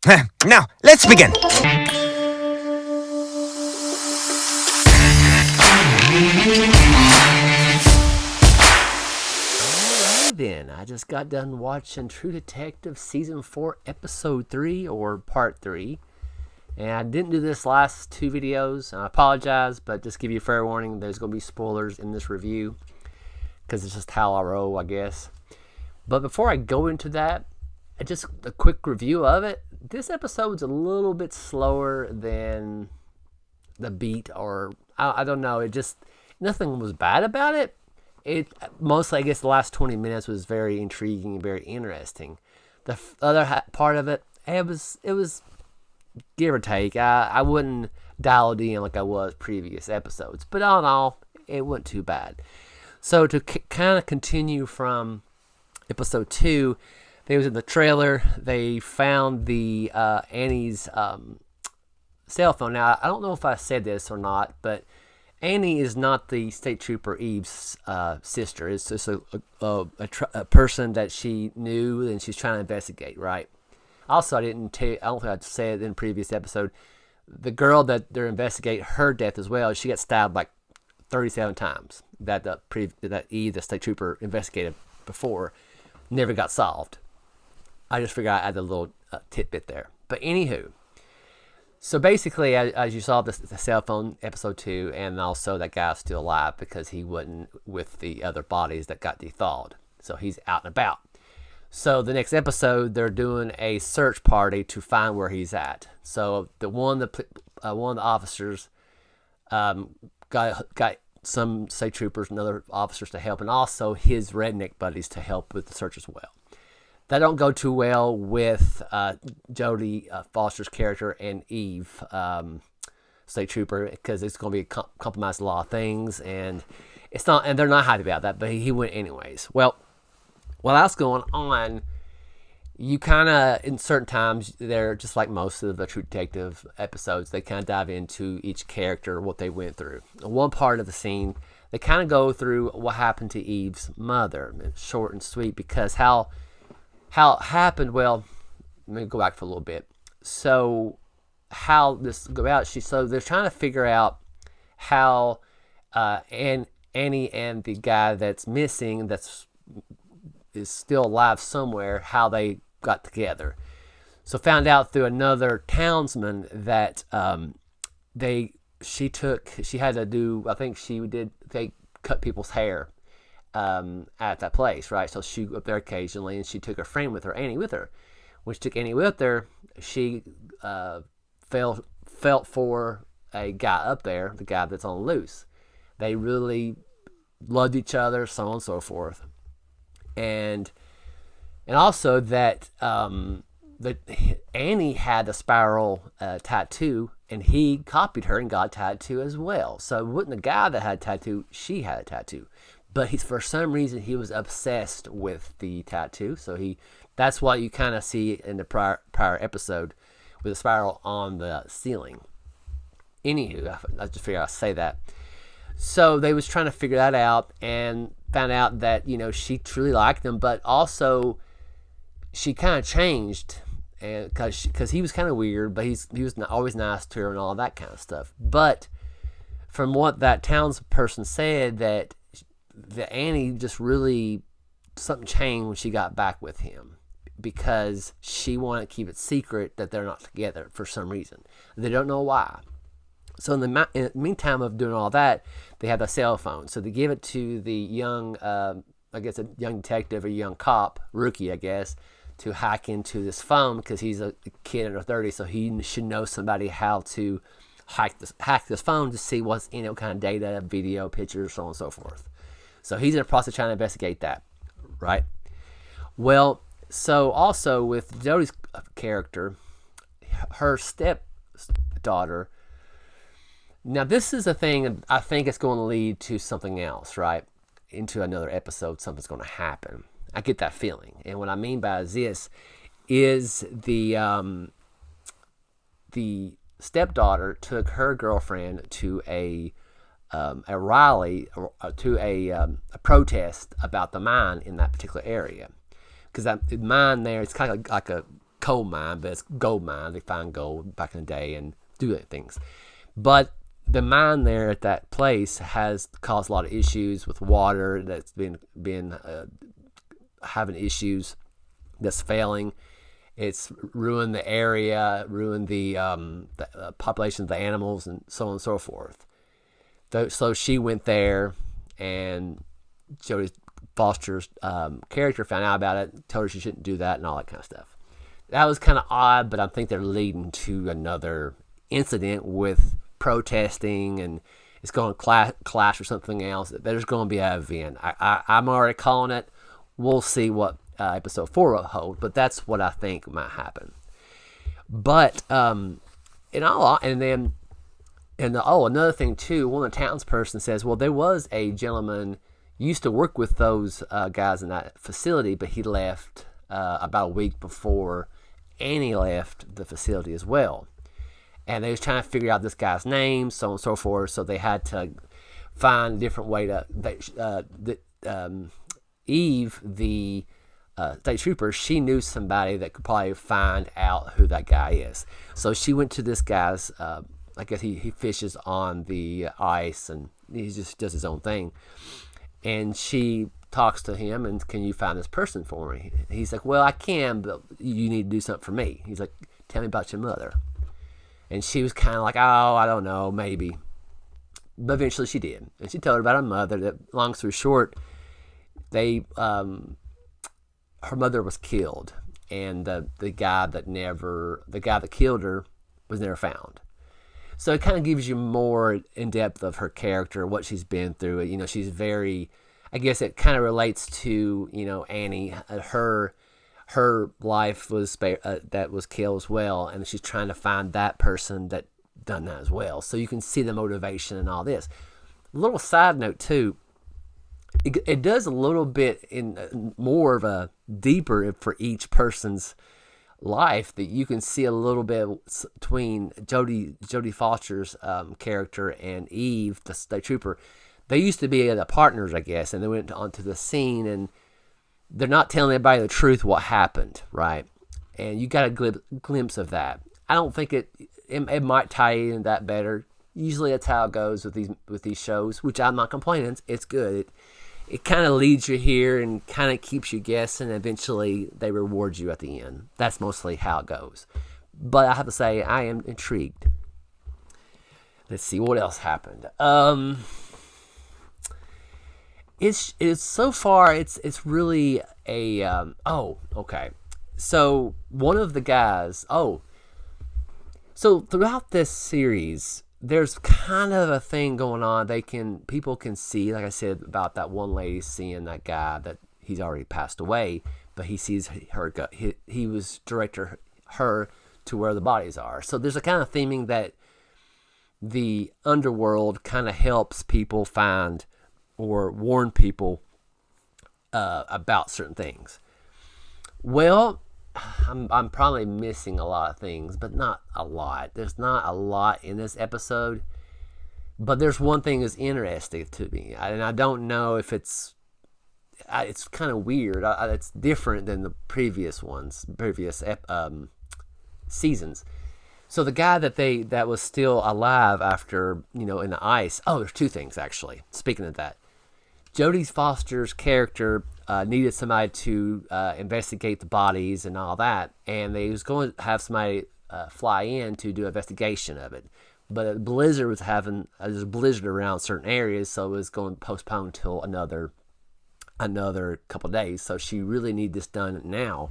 Now, let's begin. Alright then, I just got done watching True Detective Season 4, Episode 3, or Part 3. And I didn't do this last two videos. I apologize, but just give you a fair warning, there's going to be spoilers in this review. Because it's just how I roll, I guess. But before I go into that, just a quick review of it. This episode's a little bit slower than the beat, or I don't know. It just, nothing was bad about it. It mostly, I guess, the last 20 minutes was very intriguing and very interesting. The other part of it, it was give or take. I wouldn't dial it in like I was previous episodes, but all in all, it wasn't too bad. So to kind of continue from episode 2, they was in the trailer. They found the Annie's cell phone. Now, I don't know if I said this or not, but Annie is not the state trooper Eve's sister. It's just a person that she knew and she's trying to investigate, right? Also, I don't think I said it in a previous episode. The girl that they're investigating her death as well, she got stabbed like 37 times. That Eve, the state trooper, investigated before, never got solved. I just figured I'd add a little tidbit there. But anywho, so basically, as you saw the cell phone episode 2, and also that guy's still alive because he wasn't with the other bodies that got thawed. So he's out and about. So the next episode, they're doing a search party to find where he's at. So one of the officers got some state troopers and other officers to help, and also his redneck buddies to help with the search as well. That don't go too well with Jodie Foster's character and Eve, state trooper, because it's going to be compromised a lot of things, and it's not, and they're not happy about that. But he went anyways. Well, while that's going on, you kind of, in certain times, they're just like most of the True Detective episodes, they kind of dive into each character, what they went through. One part of the scene, they kind of go through what happened to Eve's mother. It's short and sweet, because how it happened, well, let me go back for a little bit. So how this go out, so they're trying to figure out how Annie and the guy that's missing, is still alive somewhere, how they got together. So found out through another townsman that she had to do, I think they cut people's hair at that place, right? So she up there occasionally, and she took her friend with her, Annie, with her. When she took Annie with her, she felt for a guy up there, the guy that's on loose. They really loved each other, so on and so forth. And also that Annie had a spiral tattoo, and he copied her and got a tattoo as well. So it wasn't the guy that had a tattoo, she had a tattoo. But for some reason, he was obsessed with the tattoo. So that's what you kind of see in the prior episode with a spiral on the ceiling. Anywho, I just figured I'd say that. So they was trying to figure that out, and found out that, she truly liked him, but also she kind of changed, and because he was kind of weird, but he was always nice to her and all that kind of stuff. But from what that townsperson said, that Annie just really, something changed when she got back with him, because she wanted to keep it secret that they're not together for some reason. They don't know why. So in the meantime of doing all that, they have a cell phone. So they give it to the young, I guess a young detective or young cop, rookie, I guess, to hack into this phone, because he's a kid under 30, so he should know somebody how to hack this phone to see what's in it, what kind of data, video, pictures, so on and so forth. So he's in the process of trying to investigate that, right? Well, so also with Jodie's character, her stepdaughter. Now, this is a thing I think it's going to lead to something else, right? Into another episode, something's going to happen. I get that feeling. And what I mean by this is the stepdaughter took her girlfriend to a rally, to a protest about the mine in that particular area. Because the mine there, it's kind of like a coal mine, but it's gold mine. They find gold back in the day and do things. But the mine there at that place has caused a lot of issues with water that's been having issues, that's failing. It's ruined the area, ruined the population of the animals, and so on and so forth. So she went there, and Jodie Foster's character found out about it, told her she shouldn't do that, and all that kind of stuff. That was kind of odd, but I think they're leading to another incident with protesting, and it's going to clash with something else. There's going to be an event. I'm already calling it. We'll see what episode 4 will hold, but that's what I think might happen. But another thing too, one of the townsperson says, well, there was a gentleman used to work with those guys in that facility, but he left about a week before Annie left the facility as well. And they was trying to figure out this guy's name, so on and so forth. So they had to find a different way to. Eve, the state trooper, she knew somebody that could probably find out who that guy is. So she went to this guy's. I guess he fishes on the ice, and he just does his own thing. And she talks to him, and can you find this person for me? He's like, well, I can, but you need to do something for me. He's like, tell me about your mother. And she was kind of like, oh, I don't know, maybe. But eventually she did. And she told her about her mother. That, long story short, her mother was killed. And the guy that killed her was never found. So it kind of gives you more in depth of her character, what she's been through. You know, she's very, I guess it kind of relates to, Annie. Her life was that was killed as well, and she's trying to find that person that done that as well. So you can see the motivation and all this. A little side note too, it does a little bit in more of a deeper for each person's life, that you can see a little bit between Jodie Foster's character and Eve, the state trooper. They used to be the partners, I guess, and they went onto the scene, and they're not telling everybody the truth what happened, right? And you got a glimpse of that. I don't think it might tie in that better. Usually that's how it goes with these shows, which I'm not complaining. It's good. It kind of leads you here and kind of keeps you guessing, and eventually they reward you at the end. That's mostly how it goes. But I have to say, I am intrigued. Let's see what else happened. It's so far it's really a okay. So one of the guys so throughout this series, there's kind of a thing going on. People can see, like I said, about that one lady seeing that guy that he's already passed away, but he sees her. He was directing her to where the bodies are. So there's a kind of theming that the underworld kind of helps people find or warn people about certain things. Well, I'm probably missing a lot of things, but not a lot. There's not a lot in this episode, but there's one thing that's interesting to me, and I don't know if it's kind of weird. It's different than the previous seasons. So the guy that was still alive after, in the ice. Oh, there's two things actually. Speaking of that, Jodie Foster's character needed somebody to investigate the bodies and all that, and they was going to have somebody fly in to do an investigation of it. But a blizzard was there's a blizzard around certain areas, so it was going to postpone till another couple of days. So she really needed this done now.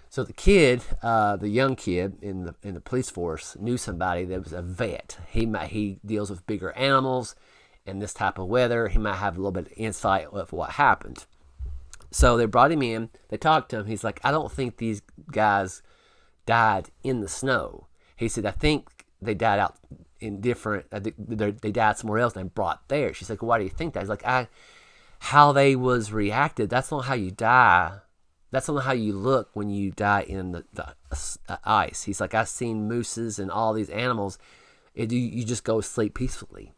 So the kid, the young kid in the police force, knew somebody that was a vet. He deals with bigger animals in this type of weather. He might have a little bit of insight of what happened. So they brought him in. They talked to him. He's like, I don't think these guys died in the snow. He said, I think they died out in different. They died somewhere else and brought there. She's like, why do you think that? He's like, how they was reacted. That's not how you die. That's not how you look when you die in the ice. He's like, I've seen mooses and all these animals. You just go sleep peacefully.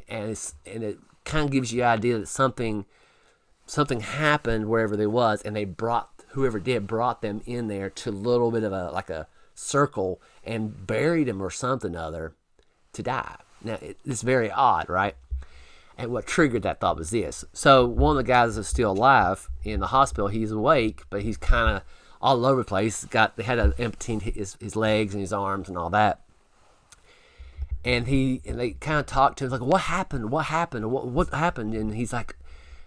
And it kind of gives you the idea that something happened wherever they was, and they brought whoever did brought them in there to a little bit of a circle and buried them or something other to die. Now, it's very odd, right? And what triggered that thought was this. So one of the guys that's still alive in the hospital, he's awake, but he's kind of all over the place. They had to amputate his legs and his arms and all that. And they kind of talked to him like, what happened? What happened? What happened? And he's like,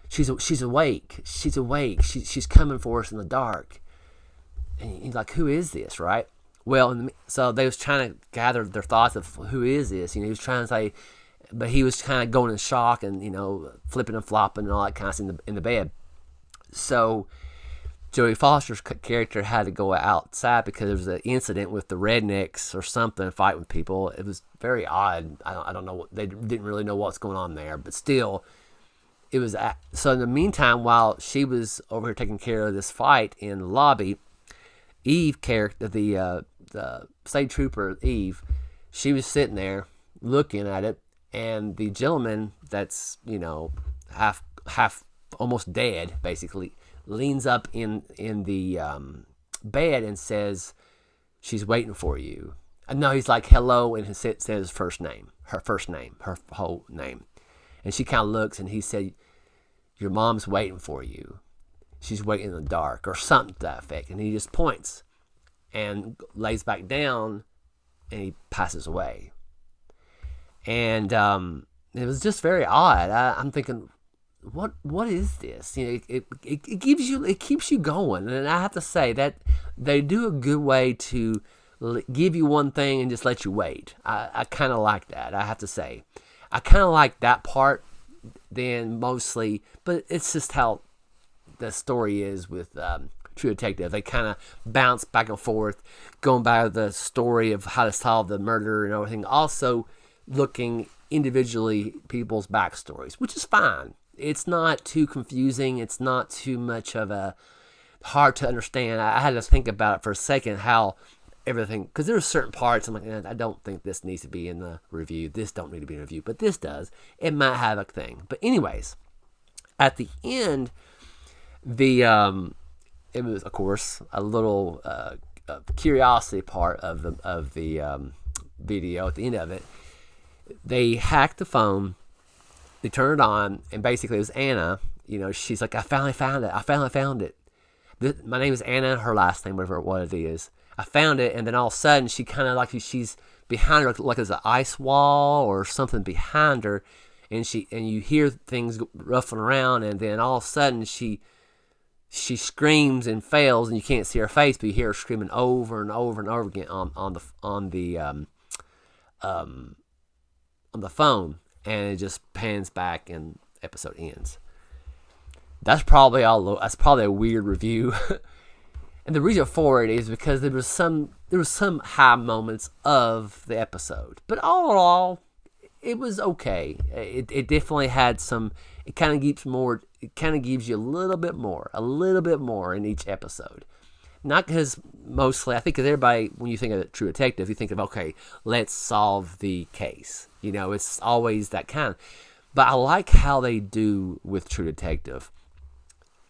she's awake. She's awake. She's coming for us in the dark. And he's like, who is this, right? Well, so they was trying to gather their thoughts of who is this. He was trying to say, but he was kind of going in shock and, flipping and flopping and all that kind of stuff in the bed. So Jodie Foster's character had to go outside because there was an incident with the rednecks or something, fighting with people. It was very odd. I don't know. They didn't really know what's going on there, but still, it was. So in the meantime, while she was over here taking care of this fight in the lobby, Eve character, the state trooper Eve, she was sitting there looking at it, and the gentleman that's half almost dead basically leans up in the bed and says, she's waiting for you. And no, he's like, hello, and he says her first name, her whole name. And she kind of looks, and he said, your mom's waiting for you. She's waiting in the dark, or something to that effect. And he just points and lays back down, and he passes away. And it was just very odd. I'm thinking, what is this? It keeps you going. And I have to say that they do a good way to give you one thing and just let you wait. I kind of like that. I have to say, I kind of like that part then mostly, but it's just how the story is with True Detective. They kind of bounce back and forth, going by the story of how to solve the murder and everything. Also looking individually people's backstories, which is fine. It's not too confusing. It's not too much of a hard to understand. I had to think about it for a second, how everything, because there are certain parts I'm like, I don't think this needs to be in the review. This don't need to be in the review, but this does. It might have a thing. But anyways, at the end, it was, of course, a little curiosity part of the video. At the end of it, they hacked the phone, they turned it on, and basically it was Anna. She's like, I finally found it. My name is Anna, her last name, whatever what it is. I found it, and then all of a sudden, she kind of like she's behind her, like there's an ice wall or something behind her, and you hear things ruffling around, and then all of a sudden she screams and fails, and you can't see her face, but you hear her screaming over and over and over again on the phone, and it just pans back and episode ends. That's probably a weird review. And the reason for it is because there was some high moments of the episode, but all in all, it was okay. It definitely had some. It kind of gives you a little bit more in each episode. Not because mostly, I think because everybody, when you think of True Detective, you think of, okay, let's solve the case. It's always that kind. But I like how they do with True Detective.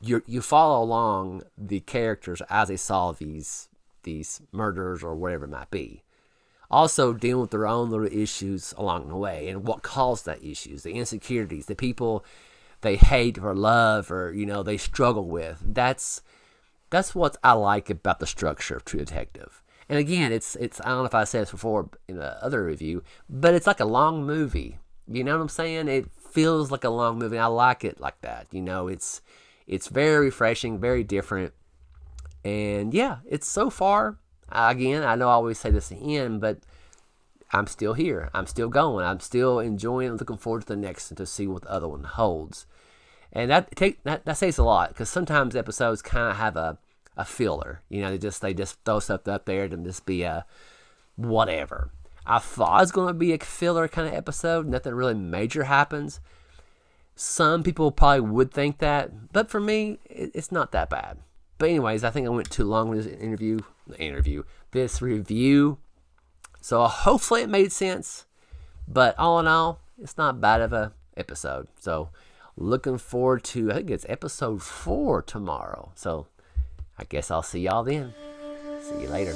You follow along the characters as they solve these murders or whatever it might be. Also dealing with their own little issues along the way and what caused that issues, the insecurities, the people they hate or love or they struggle with. That's what I like about the structure of True Detective. And again, it's I don't know if I said this before in the other review, but it's like a long movie. You know what I'm saying? It feels like a long movie. I like it like that. It's very refreshing, very different. And yeah, it's so far, again, I know I always say this at the end, but I'm still here. I'm still going. I'm still enjoying and looking forward to the next and to see what the other one holds. And that says a lot, because sometimes episodes kind of have a filler. They just throw stuff up there to just be a whatever. I thought it was going to be a filler kind of episode. Nothing really major happens. Some people probably would think that, but for me, it's not that bad. But anyways, I think I went too long with this review. So hopefully it made sense. But all in all, it's not bad of a episode. So looking forward to, I think it's episode 4 tomorrow. So I guess I'll see y'all then. See you later.